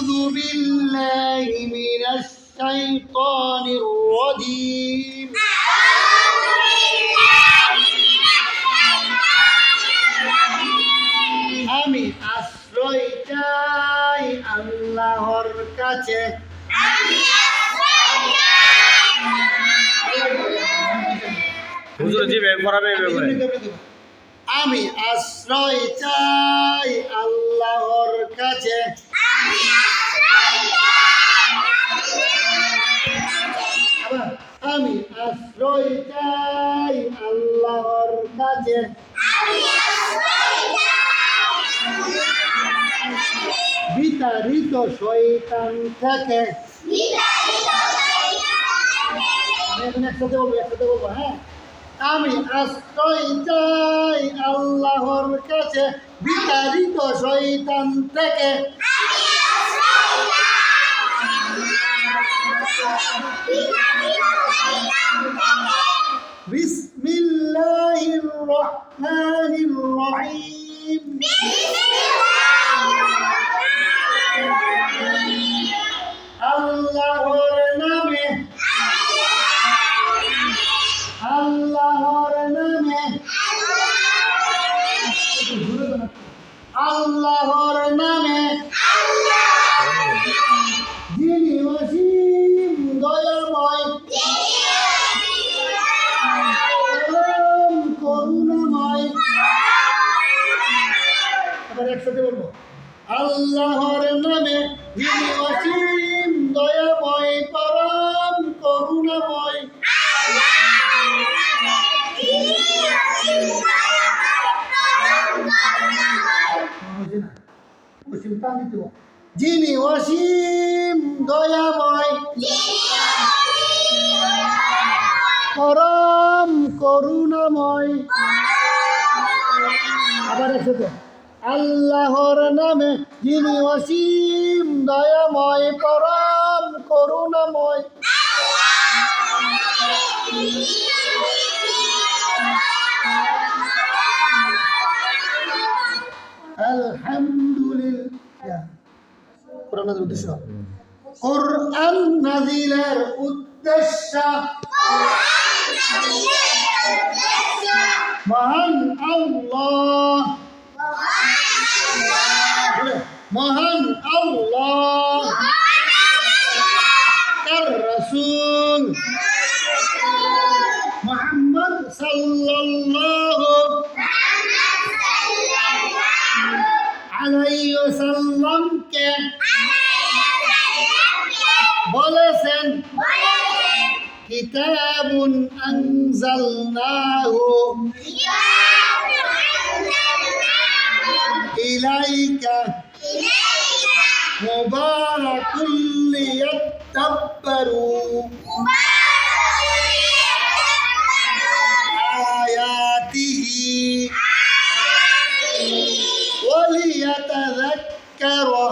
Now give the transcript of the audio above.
أعوذ بالله من الشيطان الرجيم আমি আশ্রয় চাই আল্লাহর কাছে হুজুর জিবে পড়াবে আমি আশ্রয় চাই আল্লাহর কাছে আমি আশ্রয় চাই আল্লাহর কাছে বিতাড়িত শয়তান থেকে একসাথে বলবো হ্যাঁ আমি আশ্রয় চাই আল্লাহর কাছে বিতাড়িত শয়তান থেকে বিসমিল্লাহির রহমানির রহিম আল্লাহর নামে আল্লাহর নামে আল্লাহর নামে যিনি অসীম দয়াময় পরম করুণাময় আবার একসাথে বলবো আল্লাহর নামে যিনি অসীম দয়াময় পরম করুণাময় যিনি অসীম দয়াময় পরম করুণাময় আবার একসাথে আল্লাহর নামে যিনি অসীম দয়াময় পরম করুণাময় আলহামদুলিল্লাহ কোরআনের উদ্দেশ্য কোরআন নাজিলের উদ্দেশ্য মহান আল্লাহ মহান আল্লাহ তার রাসূল মুহাম্মদ সাল্লাল্লাহু আলাইহি ওয়াসাল্লামকে বলেছেন কিতাবুন আনজালনাহু ইলাইকা মুবারাকুল লিয়াদাব্বারু আয়াতিহি ওয়া লিয়াতাযাক্কারা